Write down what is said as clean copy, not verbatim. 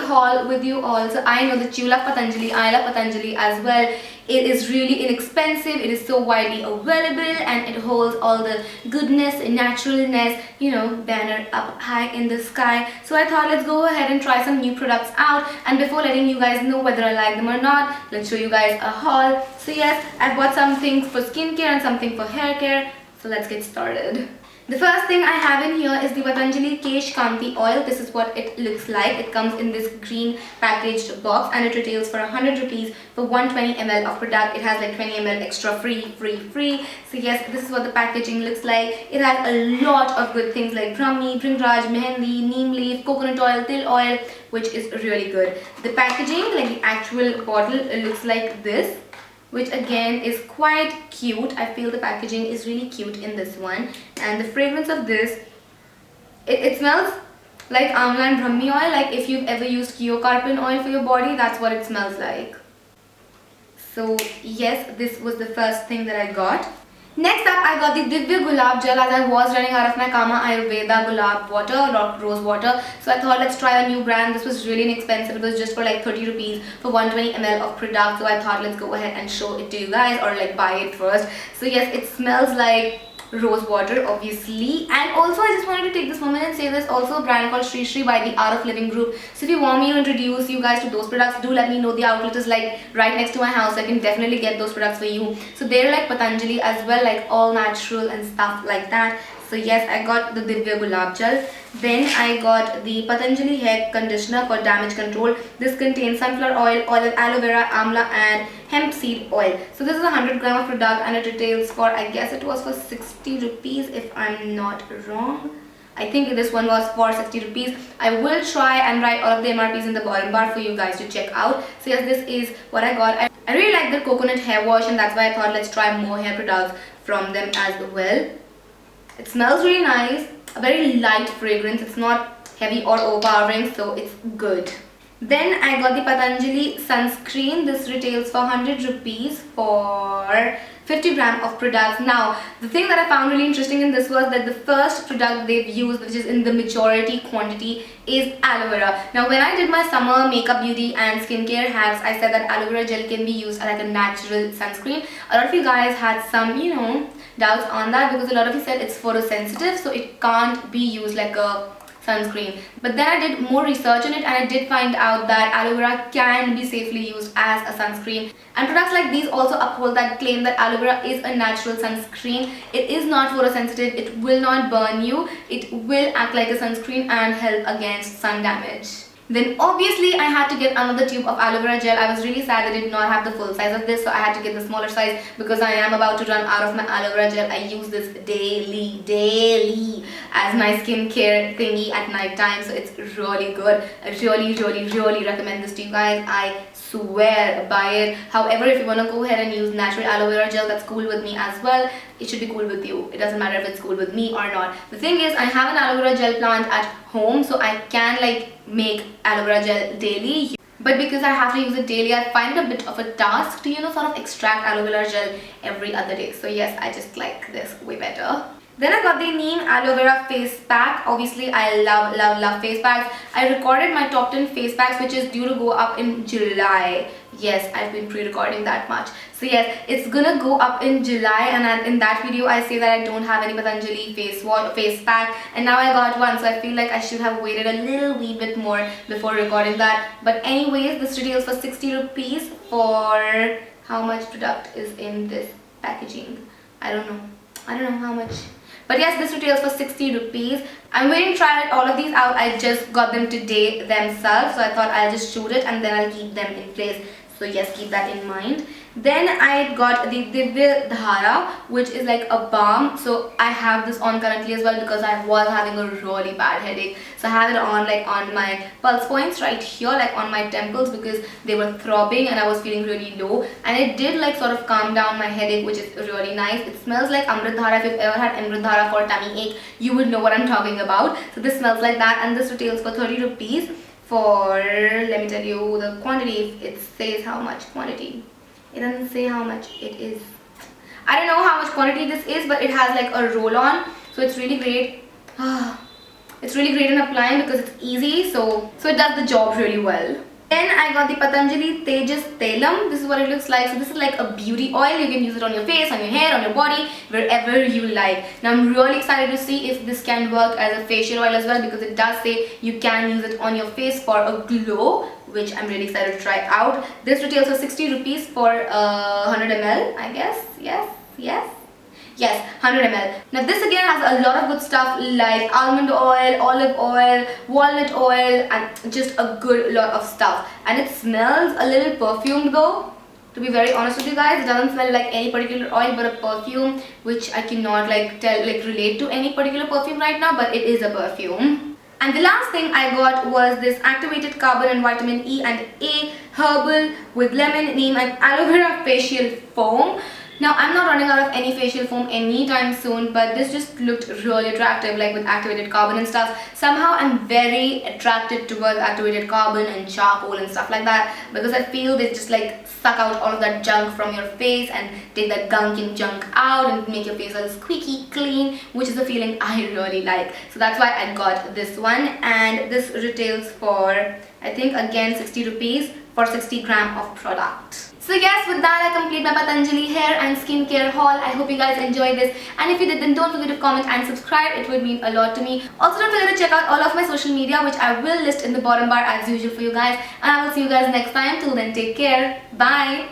haul with you all. So I know that you love Patanjali, I love Patanjali as well. It is really inexpensive, it is so widely available, and it holds all the goodness and naturalness, you know, banner up high in the sky. So I thought let's go ahead and try some new products out, and before letting you guys know whether I like them or not, let's show you guys a haul. So yes, I've bought some things for skincare and something for hair care. So let's get started. The first thing I have in here is the Patanjali Kesh Kanti oil. This is what it looks like. It comes in this green packaged box and it retails for 100 rupees for 120 ml of product. It has like 20 ml extra free. So yes, this is what the packaging looks like. It has a lot of good things like Brahmi, Bringraj, Mehendi, neem leaf, coconut oil, til oil, which is really good. The packaging, like the actual bottle, it looks like this, which again is quite cute. I feel the packaging is really cute in this one, and the fragrance of this, it smells like amla and brahmi oil. Like if you've ever used Keocarpin oil for your body, that's what it smells like. So yes, this was the first thing that I got. Next up, I got the Divya Gulab Gel, as I was running out of my Kama Ayurveda Gulab water or rose water. So I thought let's try a new brand. This was really inexpensive. It was just for like 30 rupees for 120 ml of product. So I thought let's go ahead and show it to you guys, or like buy it first. So yes, it smells like rose water obviously. And also I just wanted to take this moment and say there's also a brand called Shri Shri by the Art of Living group. So if you want me to introduce you guys to those products, do let me know. The outlet is like right next to my house. I can definitely get those products for you. So they're like Patanjali as well, like all natural and stuff like that. So yes, I got the Divya Gulab Gel. Then I got the Patanjali hair conditioner for damage control. This contains sunflower oil, aloe vera, amla and hemp seed oil. So this is 100 gram of product and it retails for, I guess it was for 60 rupees if I'm not wrong. I think this one was for 60 rupees. I will try and write all of the MRPs in the bottom bar for you guys to check out. So yes, this is what I got. I really like the coconut hair wash, and that's why I thought let's try more hair products from them as well. It smells really nice, a very light fragrance. It's not heavy or overpowering, so it's good. Then I got the Patanjali sunscreen. This retails for 100 rupees for 50 gram of products. Now, the thing that I found really interesting in this was that the first product they've used, which is in the majority quantity, is aloe vera. Now, when I did my summer makeup, beauty and skincare hacks, I said that aloe vera gel can be used as like a natural sunscreen. A lot of you guys had some, you know, doubts on that because a lot of you said it's photosensitive, so it can't be used like a sunscreen. But then I did more research on it and I did find out that aloe vera can be safely used as a sunscreen. And products like these also uphold that claim that aloe vera is a natural sunscreen. It is not photosensitive, it will not burn you, it will act like a sunscreen and help against sun damage. Then obviously I had to get another tube of aloe vera gel. I was really sad I did not have the full size of this, so I had to get the smaller size because I am about to run out of my aloe vera gel. I use this daily as my skincare thingy at night time, so it's really good. I really recommend this to you guys. I swear by it. However, if you want to go ahead and use natural aloe vera gel, that's cool with me as well. It should be cool with you. It doesn't matter if it's cool with me or not. The thing is, I have an aloe vera gel plant at home, so I can like make aloe vera gel daily. But because I have to use it daily, I find it a bit of a task to, you know, sort of extract aloe vera gel every other day. So yes, I just like this way better. Then I got the Neem Aloe Vera Face Pack. Obviously, I love face packs. I recorded my top 10 face packs, which is due to go up in July. Yes, I've been pre-recording that much. So yes, it's gonna go up in July, and in that video I say that I don't have any Patanjali face pack, and now I got one, so I feel like I should have waited a little wee bit more before recording that. But anyways, this retails for 60 rupees for how much product is in this packaging? I don't know how much. But yes, this retails for 60 rupees. I'm waiting to try all of these out. I just got them today themselves, so I thought I'll just shoot it and then I'll keep them in place. So yes, keep that in mind. Then I got the Divya Dhara, which is like a balm. So I have this on currently as well because I was having a really bad headache. So I have it on like on my pulse points right here, like on my temples, because they were throbbing and I was feeling really low. And it did like sort of calm down my headache, which is really nice. It smells like Amrit Dhara. If you've ever had Amrit Dhara for tummy ache, you would know what I'm talking about. So this smells like that, and this retails for 30 rupees for, let me tell you the quantity. It says how much quantity. It doesn't say how much it is. I don't know how much quantity this is, but it has like a roll-on, so it's really great. It's really great in applying because it's easy, so it does the job really well. Then I got the Patanjali Tejas Telam. This is what it looks like. So this is like a beauty oil. You can use it on your face, on your hair, on your body, wherever you like. Now I'm really excited to see if this can work as a facial oil as well, because it does say you can use it on your face for a glow, which I'm really excited to try out. This retails for 60 rupees for 100 ml, I guess. Yes, 100 ml. Now this again has a lot of good stuff like almond oil, olive oil, walnut oil, and just a good lot of stuff. And it smells a little perfumed though. To be very honest with you guys, it doesn't smell like any particular oil but a perfume, which I cannot relate to any particular perfume right now, but it is a perfume. And the last thing I got was this activated carbon and vitamin E and A herbal with lemon, neem and aloe vera facial foam. Now I'm not running out of any facial foam anytime soon, but this just looked really attractive, like with activated carbon and stuff. Somehow I'm very attracted towards activated carbon and charcoal and stuff like that, because I feel they just like suck out all of that junk from your face and take that gunking junk out and make your face all squeaky clean, which is a feeling I really like. So that's why I got this one, and this retails for, I think again, 60 rupees for 60 gram of product. So yes, with that I complete my Patanjali hair and skincare haul. I hope you guys enjoyed this, and if you did, then don't forget to comment and subscribe. It would mean a lot to me. Also don't forget to check out all of my social media, which I will list in the bottom bar as usual for you guys, and I will see you guys next time. Till then, take care. Bye.